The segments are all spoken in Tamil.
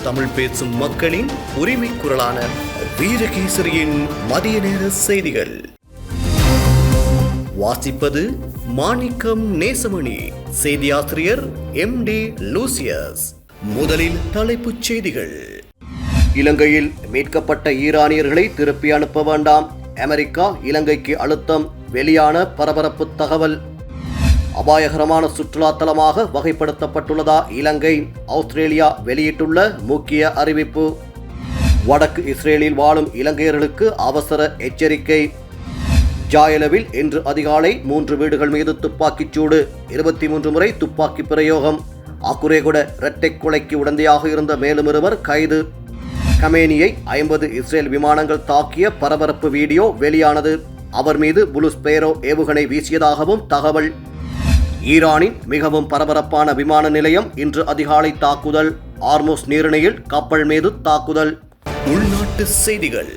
தமிழ் பேசும் மக்களின் உரிமை குரலான வீரகேசரியின் மதிய நேர செய்திகள். வாசிப்பது மாணிக்கம் நேசமணி. செய்தியாசிரியர் MD லூசியஸ். முதலில் தலைப்புச் செய்திகள். இலங்கையில் மீட்கப்பட்ட ஈரானியர்களை திருப்பி அனுப்ப வேண்டாம், அமெரிக்கா இலங்கைக்கு அழுத்தம். வெளியான பரபரப்பு தகவல். அபாயகரமான சுற்றுலா தலமாக வகைப்படுத்தப்பட்டுள்ளதா இலங்கை? ஆஸ்திரேலியா வெளியிட்டுள்ள முக்கிய அறிவிப்பு. வடக்கு இஸ்ரேலில் வாழும் இலங்கையர்களுக்கு அவசர எச்சரிக்கை. ஜாயலவில் இன்று அதிகாலை 3 வீடுகள் மீது துப்பாக்கிச் சூடு, 23 முறை துப்பாக்கி பிரயோகம். அக்குரேகுட இரட்டை கொலைக்கு உடந்தையாக இருந்த மேலும் 2 கைது. கமேனியை 50 இஸ்ரேல் விமானங்கள் தாக்கிய பரபரப்பு வீடியோ வெளியானது. அவர் மீது புளூ ஸ்பேரோ ஏவுகணை வீசியதாகவும் தகவல். ஈரானின் மிகவும் பரபரப்பான விமான நிலையம் இன்று அதிகாலை தாக்குதல். ஆர்மோஸ் நீரிணையில் கப்பல் மீது தாக்குதல். உள்நாட்டு செய்திகள்.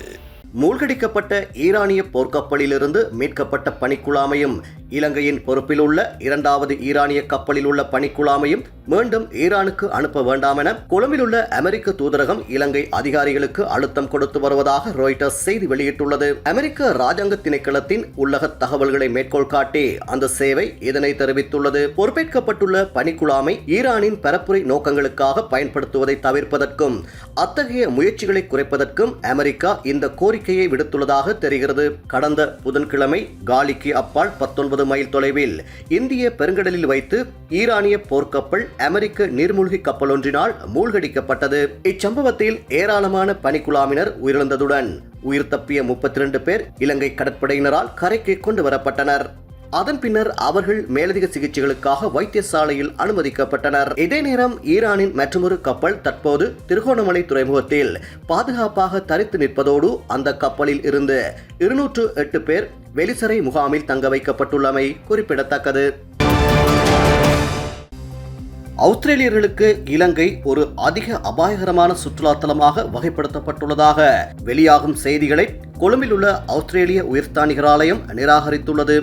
மூழ்கடிக்கப்பட்ட ஈரானிய போர்க்கப்பலிலிருந்து மீட்கப்பட்ட பணிக்குழாமையும் இலங்கையின் பொறுப்பில் உள்ள 2வது ஈரானிய கப்பலில் உள்ள பணிக்குழாமையும் மீண்டும் ஈரானுக்கு அனுப்ப வேண்டாம் என கொழும்பில் உள்ள அமெரிக்க தூதரகம் இலங்கை அதிகாரிகளுக்கு அழுத்தம் கொடுத்து வருவதாக ராய்ட்டர்ஸ் செய்தி வெளியிட்டுள்ளது. அமெரிக்க ராஜாங்க திணைக்களத்தின் உள்ளக தகவல்களை மேற்கோள் காட்டி அந்த சேவை இதனை தெரிவித்துள்ளது. பொறுப்பேற்கப்பட்டுள்ள பணிக்குழாமை ஈரானின் பரப்புரை நோக்கங்களுக்காக பயன்படுத்துவதை தவிர்ப்பதற்கும் அத்தகைய முயற்சிகளை குறைப்பதற்கும் அமெரிக்கா இந்த கோரிக்கையை விடுத்துள்ளதாக தெரிகிறது. கடந்த புதன்கிழமை காலிக்கு அப்பால் 19 மைல் தொலைவில் இந்திய பெருங்கடலில் வைத்து ஈரானிய போர்க்கப்பல் அமெரிக்க நீர்மூழ்கி கப்பல் ஒன்றினால் மூழ்கடிக்கப்பட்டது. இச்சம்பவத்தில் ஏராளமான பணிக்குழாமினர் உயிரிழந்ததுடன் உயிர் தப்பிய 32 பேர் இலங்கை கடற்படையினரால் கரைக்கு கொண்டு வரப்பட்டனர். அதன் பின்னர் அவர்கள் மேலதிக சிகிச்சைகளுக்காக வைத்தியசாலையில் அனுமதிக்கப்பட்டனர். இதே நேரம் ஈரானின் மற்றொரு கப்பல் தற்போது திருகோணமலை துறைமுகத்தில் பாதுகாப்பாக தரித்து நிற்பதோடு அந்த கப்பலில் இருந்து 208 பேர் வெளிசரை முகாமில் தங்க வைக்கப்பட்டுள்ளமை குறிப்பிடத்தக்கது. ஆஸ்திரேலியர்களுக்கு இலங்கை ஒரு அதிக அபாயகரமான சுற்றுலா தலமாக வகைப்படுத்தப்பட்டுள்ளதாக வெளியாகும் செய்திகளை கொழும்பில் உள்ள ஆஸ்திரேலிய உயர்ஸ்தானிகர் ஆலயம் நிராகரித்துள்ளது.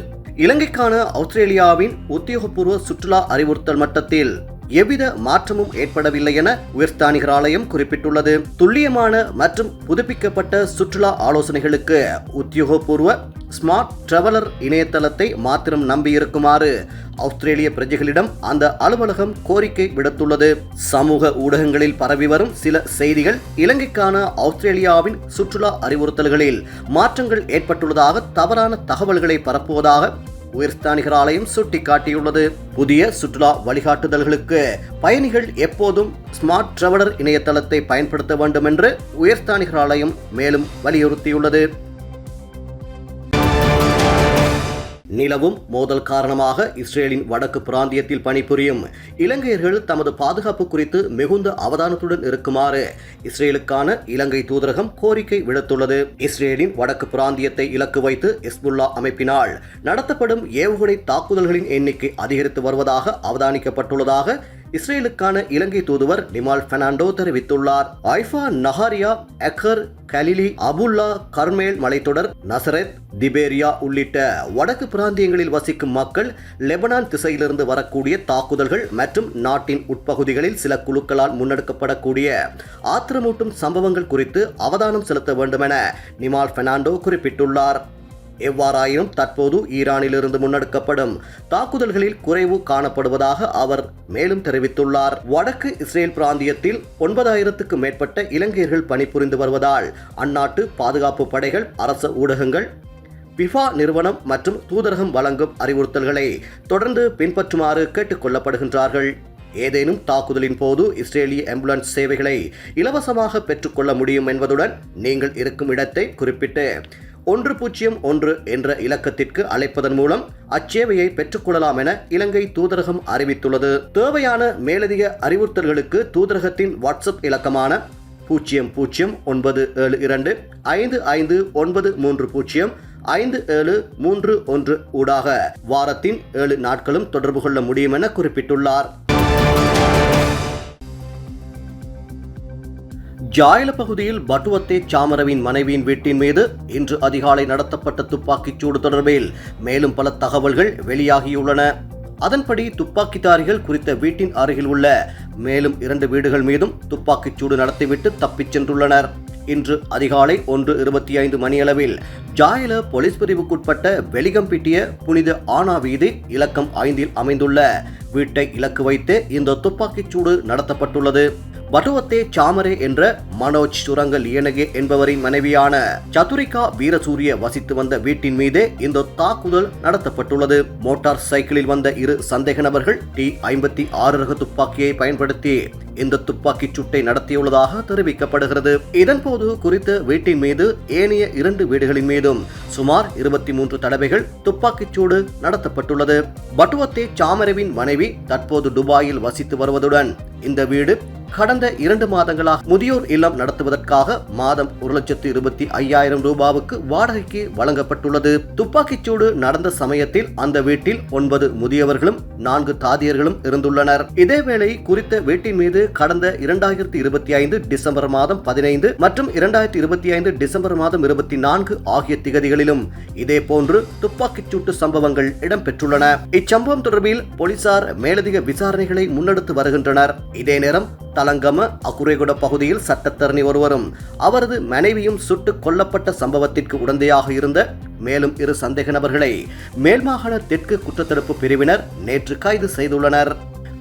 இலங்கைக்கான ஆஸ்திரேலியாவின் உத்தியோகபூர்வ சுற்றுலா அறிவுறுத்தல் மட்டத்தில் எவ்வித மாற்றமும் ஏற்படவில்லை என உயர்ஸ்தானிகர் ஆலயம் குறிப்பிட்டுள்ளது. துல்லியமான மற்றும் புதுப்பிக்கப்பட்ட சுற்றுலா ஆலோசனைகளுக்கு உத்தியோகபூர்வ ஸ்மார்ட் டிராவலர் இணையதளத்தை மாத்திரம் நம்பியிருக்குமாறு ஆஸ்திரேலிய பிரஜைகளிடம் அந்த அலுவலகம் கோரிக்கை விடுத்துள்ளது. சமூக ஊடகங்களில் பரவி வரும் சில செய்திகள் இலங்கைக்கான ஆஸ்திரேலியாவின் சுற்றுலா அறிவுறுத்தல்களில் மாற்றங்கள் ஏற்பட்டுள்ளதாக தவறான தகவல்களை பரப்புவதாக உயர்ஸ்தானிகர் ஆலயம் சுட்டிக்காட்டியுள்ளது. புதிய சுற்றுலா வழிகாட்டுதல்களுக்கு பயணிகள் எப்போதும் ஸ்மார்ட் டிராவலர் இணையதளத்தை பயன்படுத்த வேண்டும் என்று உயர்ஸ்தானிகர் ஆலயம் மேலும் வலியுறுத்தியுள்ளது. நிலவும் மோதல் காரணமாக இஸ்ரேலின் வடக்கு பிராந்தியத்தில் பணிபுரியும் இலங்கையர்கள் தமது பாதுகாப்பு குறித்து மிகுந்த அவதானத்துடன் இருக்குமாறு இஸ்ரேலுக்கான இலங்கை தூதரகம் கோரிக்கை விடுத்துள்ளது. இஸ்ரேலின் வடக்கு பிராந்தியத்தை இலக்கு வைத்து ஹிஸ்புல்லா அமைப்பினால் நடத்தப்படும் ஏவுகணை தாக்குதல்களின் எண்ணிக்கை அதிகரித்து வருவதாக அவதானிக்கப்பட்டுள்ளதாக இஸ்ரேலுக்கான இலங்கை தூதுவர் நிமால் பெர்னாண்டோ தெரிவித்துள்ளார். ஐஃபா, நஹாரியா, எக்கர், கலிலி, அபுல்லா, கர்மேல் மலைத்தொடர், நசரத், திபேரியா உள்ளிட்ட வடக்கு பிராந்தியங்களில் வசிக்கும் மக்கள் லெபனான் திசையிலிருந்து வரக்கூடிய தாக்குதல்கள் மற்றும் நாட்டின் உட்பகுதிகளில் சில குழுக்களால் முன்னெடுக்கப்படக்கூடிய ஆத்திரமூட்டும் சம்பவங்கள் குறித்து அவதானம் செலுத்த வேண்டும் என நிமால் பெர்னாண்டோ குறிப்பிட்டுள்ளார். எவ்வாறாயினும் தற்போது ஈரானிலிருந்து முன்னெடுக்கப்படும் தாக்குதல்களில் குறைவு காணப்படுவதாக அவர் மேலும் தெரிவித்துள்ளார். வடக்கு இஸ்ரேல் பிராந்தியத்தில் 9000க்கும் மேற்பட்ட இலங்கையர்கள் பணிபுரிந்து வருவதால் அந்நாட்டு பாதுகாப்பு படைகள், அரச ஊடகங்கள், பிஃபா நிறுவனம் மற்றும் தூதரகம் வழங்கும் அறிவுறுத்தல்களை தொடர்ந்து பின்பற்றுமாறு கேட்டுக் கொள்ளப்படுகின்றார்கள். ஏதேனும் தாக்குதலின் போது இஸ்ரேலிய ஆம்புலன்ஸ் சேவைகளை இலவசமாக பெற்றுக்கொள்ள முடியும் என்பதுடன் நீங்கள் இருக்கும் இடத்தை குறிப்பிட்டு 101 என்ற இலக்கத்திற்கு அழைப்பதன் மூலம் அச்சேவையை பெற்றுக்கொள்ளலாம் என இலங்கை தூதரகம் அறிவித்துள்ளது. தேவையான மேலதிக அறிவுறுத்தல்களுக்கு தூதரகத்தின் வாட்ஸ்அப் இலக்கமான 0097255930 5731 ஊடாக வாரத்தின் 7 நாட்களும் தொடர்பு கொள்ள முடியும் என குறிப்பிட்டுள்ளார். ஜாயல பகுதியில் பட்டுவத்தே சாமரவின் மனைவியின் வீட்டின் மீது இன்று அதிகாலை நடத்தப்பட்ட துப்பாக்கிச் சூடு தொடர்பில் மேலும் பல தகவல்கள் வெளியாகியுள்ளன. அதன்படி துப்பாக்கிதாரிகள் குறித்த வீட்டின் அருகில் உள்ள மேலும் 2 வீடுகள் மீதும் துப்பாக்கிச்சூடு நடத்திவிட்டு தப்பிச் சென்றுள்ளனர். இன்று அதிகாலை 1:25 மணியளவில் ஜாயல போலீஸ் பிரிவுக்குட்பட்ட வெலிகம்பிட்டிய புனித ஆனா வீதி இலக்கம் 5 அமைந்துள்ள வீட்டை இலக்கு வைத்து இந்த துப்பாக்கிச்சூடு நடத்தப்பட்டுள்ளது. வட்டுவத்தே சாமரே என்ற மனோஜ் சுரங்க லியனகே என்பவரின் மனைவியான சதுரிகா வீரசூரிய வசித்து வந்த வீட்டின் மீதே இந்த தாக்குதல் நடத்தப்பட்டுள்ளது. மோட்டார் சைக்கிளில் வந்த 2 சந்தேக நபர்கள் T-56 ரக துப்பாக்கியை பயன்படுத்தி இந்த துப்பாக்கிச் சூட்டை நடத்தியுள்ளதாக தெரிவிக்கப்படுகிறது. இதன்போது குறித்த வீட்டின் மீது ஏனைய 2 வீடுகளின் மீதும் சுமார் 23 தடவைகள் துப்பாக்கிச் சூடு நடத்தப்பட்டுள்ளது. பட்டுவத்தே சாமரேவின் மனைவி தற்போது துபாயில் வசித்து வருவதுடன் இந்த வீடு கடந்த 2 மாதங்களாக முதியோர் இல்லம் நடத்துவதற்காக மாதம் 1,25,000 ரூபாவுக்கு வாடகைக்கு வழங்கப்பட்டுள்ளது. துப்பாக்கிச்சூடு நடந்த சமயத்தில் அந்த வீட்டில் 9 முதியவர்களும் 4 தாதியர்களும் இருந்துள்ளனர். இதேவேளை குறித்த வீட்டின் மீது கடந்த 2025 டிசம்பர் மாதம் 15 மற்றும் 2025 டிசம்பர் மாதம் 24 ஆகிய திகதிகளிலும் இதேபோன்று துப்பாக்கிச்சூட்டு சம்பவங்கள் இடம்பெற்றுள்ளன. இச்சம்பவம் தொடர்பில் போலீசார் மேலதிக விசாரணைகளை முன்னெடுத்து வருகின்றனர். இதே நேரம் தலங்கம அகுரேகுட பகுதியில் சட்டத்தரணி ஒருவரும் அவரது மனைவியும் சுட்டுக் கொல்லப்பட்ட சம்பவத்திற்கு உடந்தையாக இருந்த மேலும் 2 சந்தேக நபர்களை மேல்மாகாண தெற்கு குற்றத்தடுப்பு பிரிவினர் நேற்று கைது செய்துள்ளனர்.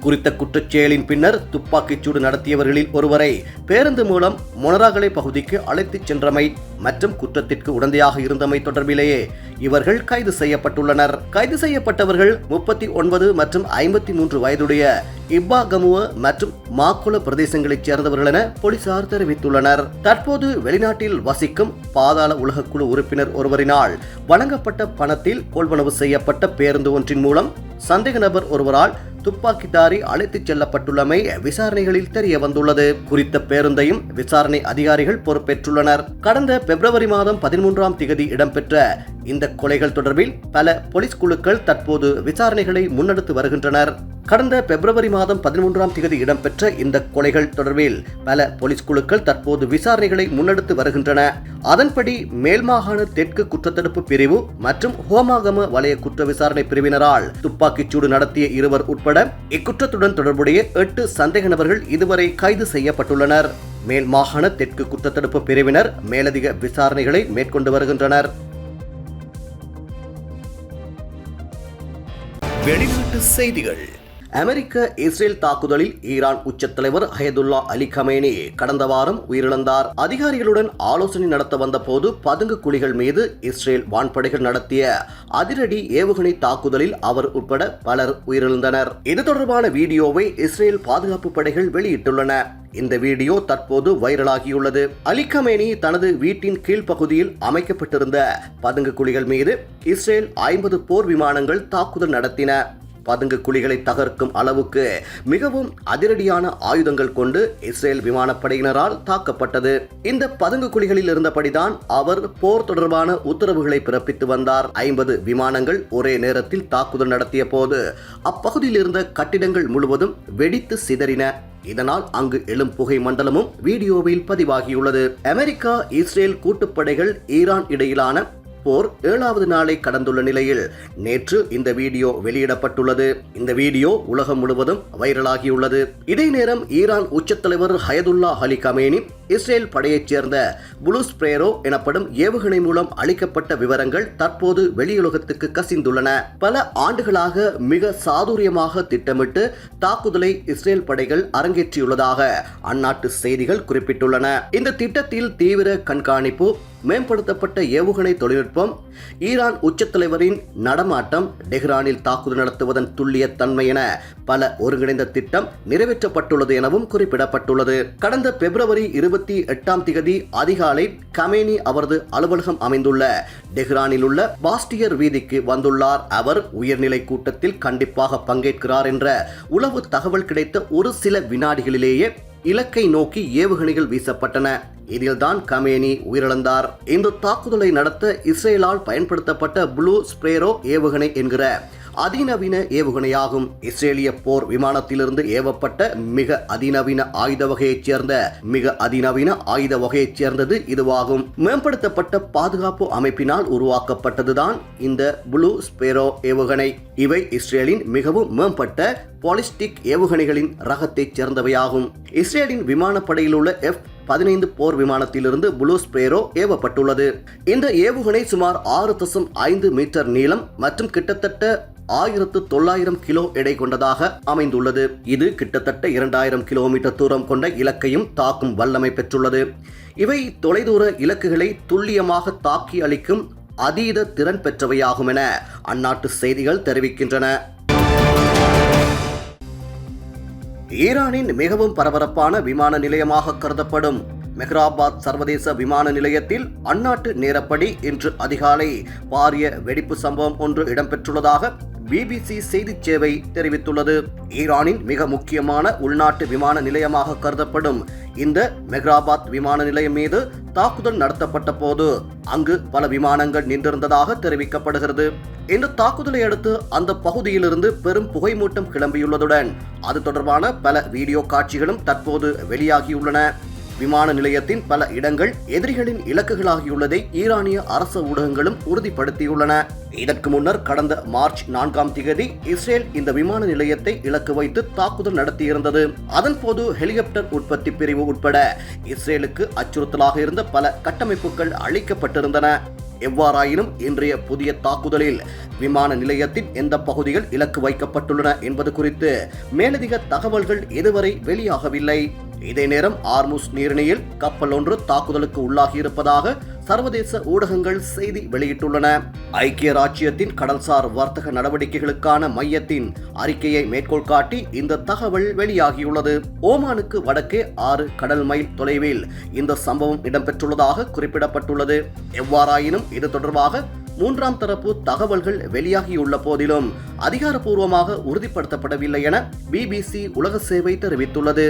குறித்த குற்றச்செயலின் பின்னர் துப்பாக்கிச்சூடு நடத்தியவர்களில் ஒருவரை பேருந்து மூலம் மொனராகலை பகுதிக்கு அழைத்துச் சென்றமை மற்றும் குற்றத்திற்கு உடந்தையாக இருந்தமை தொடர்பிலேயே இவர்கள் கைது செய்யப்பட்டுள்ளனர். கைது செய்யப்பட்டவர்கள் 39 மற்றும் 53 வயதுடைய இப்பாகமுவ மற்றும் மாக்குள பிரதேசங்களைச் சேர்ந்தவர்கள் என போலீசார் தெரிவித்துள்ளனர். தற்போது வெளிநாட்டில் வசிக்கும் பாதாள உலகக்குழு உறுப்பினர் ஒருவரினால் வழங்கப்பட்ட பணத்தில் கொள்வனவு செய்யப்பட்ட பேருந்து ஒன்றின் மூலம் சந்தேக நபர் ஒருவரால் துப்பாக்கிதாரி அழைத்துச் செல்லப்பட்டுள்ளமை விசாரணைகளில் தெரிய வந்துள்ளது. குறித்த பேருந்தையும் விசாரணை அதிகாரிகள் பொறுப்பேற்றுள்ளனர். கடந்த பிப்ரவரி மாதம் 13ஆம் திகதி இடம்பெற்ற இந்த கொலைகள் தொடர்பில் பல போலீஸ் குழுக்கள் தற்போது விசாரணைகளை முன்னெடுத்து வருகின்றனர். கடந்த பிப்ரவரி மாதம் 13ஆம் திகதி இடம்பெற்ற இந்த கொலைகள் தொடர்பில் பல போலீஸ் குழுக்கள் தற்போது விசாரணைகளை முன்னெடுத்து வருகின்றன. அதன்படி மேல்மாகாண தெற்கு குற்றத்தடுப்பு பிரிவு மற்றும் ஹோமாகம வலய குற்ற விசாரணை பிரிவினரால் துப்பாக்கிச்சூடு நடத்திய 2 உட்பட இக்குற்றத்துடன் தொடர்புடைய 8 சந்தேக நபர்கள் இதுவரை கைது செய்யப்பட்டுள்ளனர். மேல்மாகாண தெற்கு குற்றத்தடுப்பு பிரிவினர் மேலதிக விசாரணைகளை மேற்கொண்டு வருகின்றனர். வெளிநாட்டு செய்திகள். அமெரிக்க இஸ்ரேல் தாக்குதலில் ஈரான் உச்சத்தலைவர் அயதுல்லா அலி கமேனி கடந்த வாரம் உயிரிழந்தார். அதிகாரிகளுடன் ஆலோசனை நடத்த வந்த போது பதுங்கு குழிகள் மீது இஸ்ரேல் வான்படைகள் நடத்திய அதிரடி ஏவுகணை தாக்குதலில் அவர் உட்பட பலர் உயிரிழந்தனர். இது தொடர்பான வீடியோவை இஸ்ரேல் பாதுகாப்பு படைகள் வெளியிட்டுள்ளன. இந்த வீடியோ தற்போது வைரலாகியுள்ளது. அலி கமேனி தனது வீட்டின் கீழ்ப்பகுதியில் அமைக்கப்பட்டிருந்த பதுங்கு குழிகள் மீது இஸ்ரேல் 50 போர் விமானங்கள் தாக்குதல் நடத்தின. பதுங்கு குழிகளை தகர்க்கும் அளவுக்கு மிகவும் அதிரடியான ஆயுதங்கள் கொண்டு இஸ்ரேல் விமானப்படையினரால் தாக்கப்பட்டது. இந்த பதுங்கு குழிகளில் இருந்தபடிதான் அவர் போர் தொடர்பான உத்தரவுகளை பிறப்பித்து வந்தார். 50 விமானங்கள் ஒரே நேரத்தில் தாக்குதல் நடத்திய போது அப்பகுதியில் இருந்த கட்டிடங்கள் முழுவதும் வெடித்து சிதறின. இதனால் அங்கு எழும் புகை மண்டலமும் வீடியோவில் பதிவாகியுள்ளது. அமெரிக்கா இஸ்ரேல் கூட்டுப்படைகள் ஈரான் இடையிலான போர் 7வது நாளை கடந்துள்ள நிலையில் நேற்று இந்த வீடியோ வெளியிடப்பட்டுள்ளது. இந்த வீடியோ உலகம் முழுவதும் வைரலாகியுள்ளது. இதே நேரம் ஈரான் உச்சத்தலைவர் அயதுல்லா அலி கமேனி இஸ்ரேல் படையைச் சேர்ந்த புளூ ஸ்பிரேரோ எனப்படும் ஏவுகணை மூலம் அளிக்கப்பட்ட விவரங்கள் தற்போது வெளியுலகத்துக்கு கசிந்துள்ளன. பல ஆண்டுகளாக மிக சாதுரியமாக திட்டமிட்டு தாக்குதலை இஸ்ரேல் படைகள் அரங்கேற்றியுள்ளதாக அந்நாட்டு செய்திகள் குறிப்பிட்டுள்ளன. இந்த திட்டத்தில் தீவிர கண்காணிப்பு, மேம்படுத்தப்பட்ட ஏவுகணை தொழில்நுட்பம், ஈரான் உச்சத்தலைவரின் நடமாட்டம், டெஹ்ரானில் தாக்குதல் நடத்துவதன் துல்லிய தன்மை என பல ஒருங்கிணைந்த திட்டம் நிறைவேற்றப்பட்டுள்ளது எனவும் குறிப்பிடப்பட்டுள்ளது. கடந்த பிப்ரவரி 28ஆம் திகதி அதிகாலை கமேனி அவரது அலுவலகம் அமைந்துள்ள டெஹ்ரானில் உள்ள பாஸ்டியர் வீதிக்கு வந்துள்ளார். அவர் உயர்நிலை கூட்டத்தில் கண்டிப்பாக பங்கேற்கிறார் என்ற உளவு தகவல் கிடைத்த ஒரு சில வினாடிகளிலேயே இலக்கை நோக்கி ஏவுகணைகள் வீசப்பட்டன. இதில்தான் கமேனி உயிரிழந்தார். இந்த தாக்குதலை நடத்த இஸ்ரேலால் பயன்படுத்தப்பட்ட புளூ ஸ்பிரேரோ ஏவுகணை என்கிற அதிநவீன ஏவுகணையாகும். இஸ்ரேலிய போர் விமானத்திலிருந்து ஏவப்பட்ட மிக அதிநவீன ஆயுத வகையைச் சேர்ந்தது இதுவாகும். மேம்படுத்தப்பட்ட பாதுகாப்பு அமைப்பினால் உருவாக்கப்பட்டதுதான் இந்த ப்ளூ ஸ்பேரோ ஏவுகணை. இவை இஸ்ரேலின் மிகவும் மேம்பட்ட பாலிஸ்டிக் ஏவுகணைகளின் ரகத்தைச் சேர்ந்தவையாகும். இஸ்ரேலின் விமானப்படையில் உள்ள F-15 போர் விமானத்திலிருந்து ப்ளூ ஸ்பேரோ ஏவப்பட்டுள்ளது. இந்த ஏவுகணை சுமார் 6.5 மீட்டர் நீளம் மற்றும் கிட்டத்தட்ட 1900 கிலோ எடை கொண்டதாக அமைந்துள்ளது. இது கிட்டத்தட்ட 2000 கிலோமீட்டர் தூரம் கொண்ட இலக்கையும் தாக்கும் வல்லமை பெற்றுள்ளது. இவை தொலைதூர இலக்குகளை துல்லியமாக தாக்கி அளிக்கும் அதீத திறன் பெற்றவையாகும் என அந்நாட்டு செய்திகள் தெரிவிக்கின்றன. ஈரானின் மிகவும் பரபரப்பான விமான நிலையமாக கருதப்படும் மெஹ்ராபாத் சர்வதேச விமான நிலையத்தில் அந்நாட்டு நேரப்படி இன்று அதிகாலை பாரிய வெடிப்பு சம்பவம் ஒன்று இடம்பெற்றுள்ளதாக BBC செய்திச் சேவை தெரிவித்துள்ளது. ஈரானின் மிக முக்கியமான உள்நாட்டு விமான நிலையமாக கருதப்படும் இந்த மெஹ்ராபாத் விமான நிலையம் மீது தாக்குதல் நடத்தப்பட்ட போது அங்கு பல விமானங்கள் நின்றிருந்ததாக தெரிவிக்கப்படுகிறது. இந்த தாக்குதலை அடுத்து அந்த பகுதியிலிருந்து பெரும் புகைமூட்டம் கிளம்பியுள்ளதுடன் அது தொடர்பான பல வீடியோ காட்சிகளும் தற்போது வெளியாகியுள்ளன. விமான நிலையத்தின் பல இடங்கள் எதிரிகளின் இலக்குகளாகியுள்ளதை ஈரானிய அரசு ஊடகங்களும் உறுதிப்படுத்தியுள்ளன. இதற்கு முன்னர் கடந்த மார்ச் 4ஆம் தேதி இஸ்ரேல் இந்த விமான நிலையத்தை இலக்கு வைத்து தாக்குதல் நடத்தியிருந்தது. அதன்போது ஹெலிகாப்டர் உற்பத்தி பிரிவு உட்பட இஸ்ரேலுக்கு அச்சுறுத்தலாக இருந்த பல கட்டமைப்புகள் அழிக்கப்பட்டிருந்தன. எவ்வாறாயினும் இன்றைய புதிய தாக்குதலில் விமான நிலையத்தின் எந்த பகுதிகள் இலக்கு வைக்கப்பட்டுள்ளன என்பது குறித்து மேலதிக தகவல்கள் இதுவரை வெளியாகவில்லை. இதே நேரம் ஆர்முஸ் நீரிணையில் கப்பல் ஒன்று தாக்குதலுக்கு உள்ளாகியிருப்பதாக சர்வதேச ஊடகங்கள் செய்தி வெளியிட்டுள்ளன. ஐக்கிய ராச்சியத்தின் கடல்சார் வர்த்தக நடவடிக்கைகளுக்கான மையத்தின் அறிக்கையை மேற்கோள் காட்டி இந்த தகவல் வெளியாகியுள்ளது. ஓமானுக்கு வடக்கே 6 கடல் மைல் தொலைவில் இந்த சம்பவம் இடம்பெற்றுள்ளதாக குறிப்பிடப்பட்டுள்ளது. எவ்வாறாயினும் இது தொடர்பாக 3ஆம் தரப்பு தகவல்கள் வெளியாகியுள்ள போதிலும் அதிகாரப்பூர்வமாக உறுதிப்படுத்தப்படவில்லை என BBC உலக சேவை தெரிவித்துள்ளது.